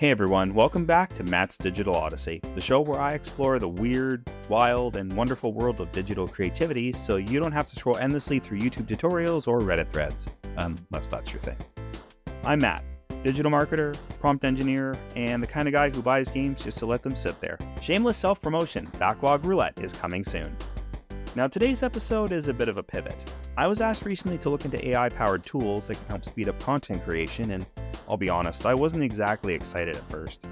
Hey everyone, welcome back to Matt's Digital Odyssey, the show where I explore the weird, wild, and wonderful world of digital creativity so you don't have to scroll endlessly through YouTube tutorials or Reddit threads, unless that's your thing. I'm Matt, digital marketer, prompt engineer, and the kind of guy who buys games just to let them sit there. Shameless self-promotion, Backlog Roulette is coming soon. Now today's episode is a bit of a pivot. I was asked recently to look into AI-powered tools that can help speed up content creation, and I'll be honest, I wasn't exactly excited at first.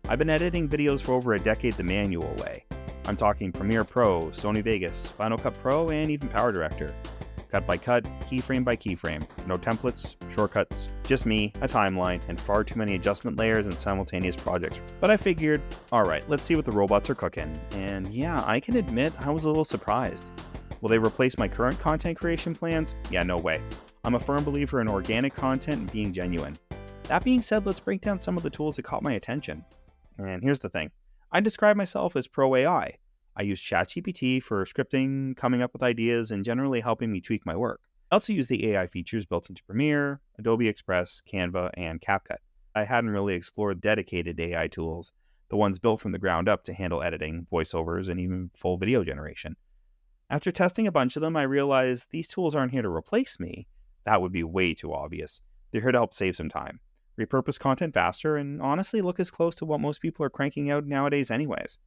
I've been editing videos for over a decade the manual way. I'm talking Premiere Pro, Sony Vegas, Final Cut Pro, and even Power Director. Cut by cut, keyframe by keyframe. No templates, shortcuts, just me, a timeline, and far too many adjustment layers and simultaneous projects. But I figured, alright, let's see what the robots are cooking. And yeah, I can admit I was a little surprised. Will they replace my current content creation plans? Yeah, no way. I'm a firm believer in organic content and being genuine. That being said, let's break down some of the tools that caught my attention. And here's the thing. I describe myself as pro AI. I use ChatGPT for scripting, coming up with ideas, and generally helping me tweak my work. I also use the AI features built into Premiere, Adobe Express, Canva, and CapCut. I hadn't really explored dedicated AI tools, the ones built from the ground up to handle editing, voiceovers, and even full video generation. After testing a bunch of them, I realized these tools aren't here to replace me. That would be way too obvious. They're here to help save some time, repurpose content faster, and honestly look as close to what most people are cranking out nowadays anyways.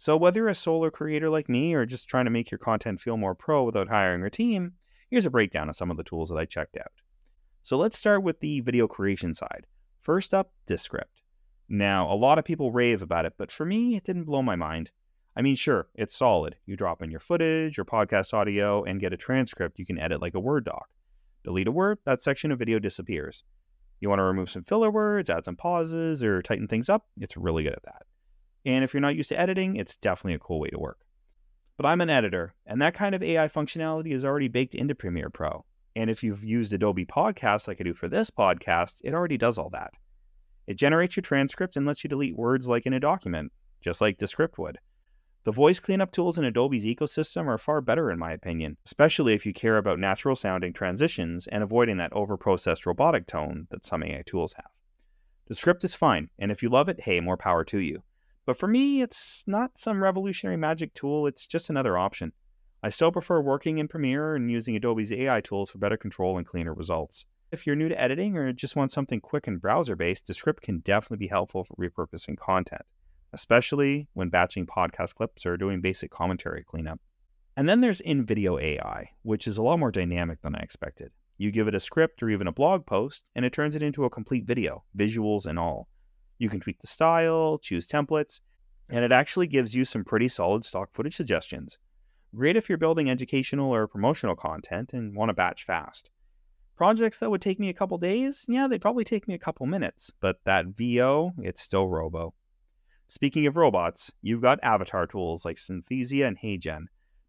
So whether you're a solo creator like me or just trying to make your content feel more pro without hiring a team, here's a breakdown of some of the tools that I checked out. So let's start with the video creation side. First up, Descript. Now, a lot of people rave about it, but for me, it didn't blow my mind. I mean, sure, it's solid. You drop in your footage, your podcast audio, and get a transcript you can edit like a Word doc. Delete a word, that section of video disappears. You want to remove some filler words, add some pauses, or tighten things up, it's really good at that. And if you're not used to editing, it's definitely a cool way to work. But I'm an editor, and that kind of AI functionality is already baked into Premiere Pro. And if you've used Adobe Podcasts like I do for this podcast, it already does all that. It generates your transcript and lets you delete words like in a document, just like Descript would. The voice cleanup tools in Adobe's ecosystem are far better in my opinion, especially if you care about natural sounding transitions and avoiding that over-processed robotic tone that some AI tools have. Descript is fine, and if you love it, hey, more power to you. But for me, it's not some revolutionary magic tool, it's just another option. I still prefer working in Premiere and using Adobe's AI tools for better control and cleaner results. If you're new to editing or just want something quick and browser-based, Descript can definitely be helpful for repurposing content, especially when batching podcast clips or doing basic commentary cleanup. And then there's InVideo AI, which is a lot more dynamic than I expected. You give it a script or even a blog post, and it turns it into a complete video, visuals and all. You can tweak the style, choose templates, and it actually gives you some pretty solid stock footage suggestions. Great if you're building educational or promotional content and want to batch fast. Projects that would take me a couple days, yeah, they'd probably take me a couple minutes, but that VO, it's still robo. Speaking of robots, you've got avatar tools like Synthesia and HeyGen.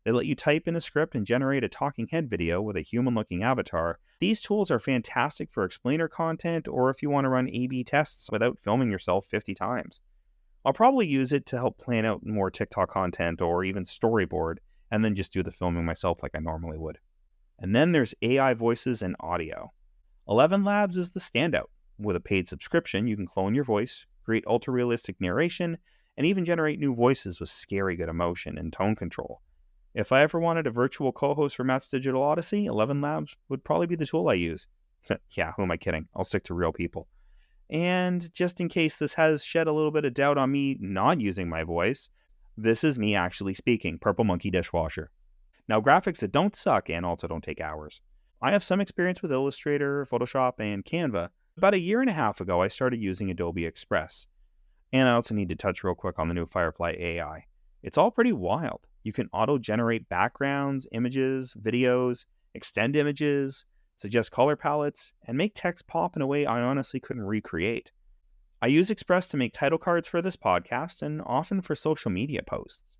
They let you type in a script and generate a talking head video with a human-looking avatar. These tools are fantastic for explainer content or if you want to run A/B tests without filming yourself 50 times. I'll probably use it to help plan out more TikTok content or even storyboard, and then just do the filming myself like I normally would. And then there's AI voices and audio. 11 Labs is the standout. With a paid subscription, you can clone your voice, create ultra-realistic narration, and even generate new voices with scary good emotion and tone control. If I ever wanted a virtual co-host for Matt's Digital Odyssey, 11 Labs would probably be the tool I use. Yeah, who am I kidding? I'll stick to real people. And just in case this has shed a little bit of doubt on me not using my voice, this is me actually speaking, Purple Monkey Dishwasher. Now, graphics that don't suck and also don't take hours. I have some experience with Illustrator, Photoshop, and Canva. About a year and a half ago, I started using Adobe Express. And I also need to touch real quick on the new Firefly AI. It's all pretty wild. You can auto-generate backgrounds, images, videos, extend images, suggest color palettes, and make text pop in a way I honestly couldn't recreate. I use Express to make title cards for this podcast and often for social media posts.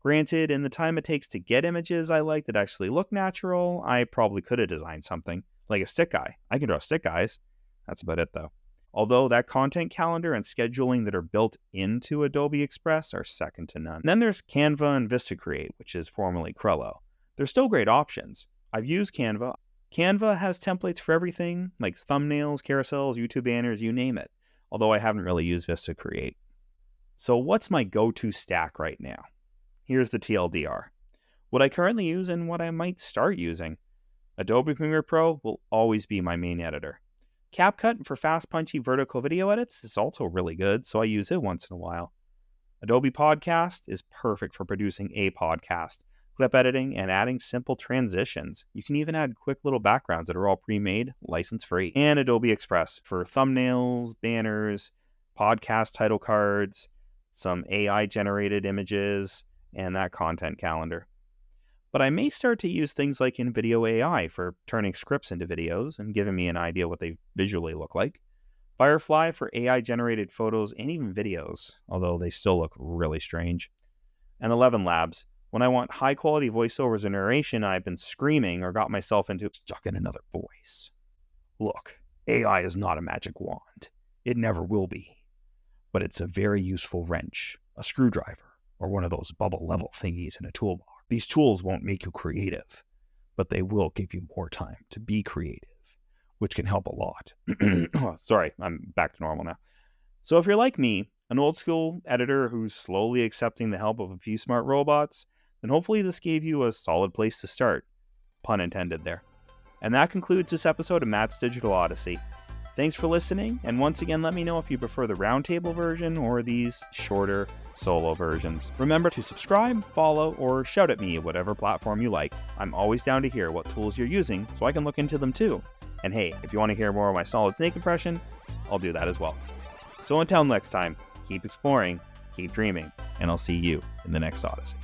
Granted, in the time it takes to get images I like that actually look natural, I probably could have designed something, like a stick guy. I can draw stick guys. That's about it though. Although that content calendar and scheduling that are built into Adobe Express are second to none. And then there's Canva and VistaCreate, which is formerly Crello. They're still great options. I've used Canva. Canva has templates for everything, like thumbnails, carousels, YouTube banners, you name it. although I haven't really used Vista Create. So what's my go-to stack right now? Here's the TLDR. What I currently use and what I might start using. Adobe Premiere Pro will always be my main editor. CapCut for fast, punchy vertical video edits is also really good, so I use it once in a while. Adobe Podcast is perfect for producing a podcast, clip editing, and adding simple transitions. You can even add quick little backgrounds that are all pre-made, license-free. And Adobe Express for thumbnails, banners, podcast title cards, some AI-generated images, and that content calendar. But I may start to use things like InVideo AI for turning scripts into videos and giving me an idea what they visually look like. Firefly for AI-generated photos and even videos, although they still look really strange. And 11 Labs, when I want high-quality voiceovers and narration I've been screaming or got myself into stuck in another voice. Look, AI is not a magic wand. It never will be. But it's a very useful wrench, a screwdriver, or one of those bubble level thingies in a toolbox. These tools won't make you creative, but they will give you more time to be creative, which can help a lot. Oh, sorry, I'm back to normal now. So if you're like me, an old school editor who's slowly accepting the help of a few smart robots, then hopefully this gave you a solid place to start. Pun intended there. And that concludes this episode of Matt's Digital Odyssey. Thanks for listening, and once again, let me know if you prefer the roundtable version or these shorter solo versions. Remember to subscribe, follow, or shout at me at whatever platform you like. I'm always down to hear what tools you're using so I can look into them too. And hey, if you want to hear more of my Solid Snake impression, I'll do that as well. So until next time, keep exploring, keep dreaming, and I'll see you in the next Odyssey.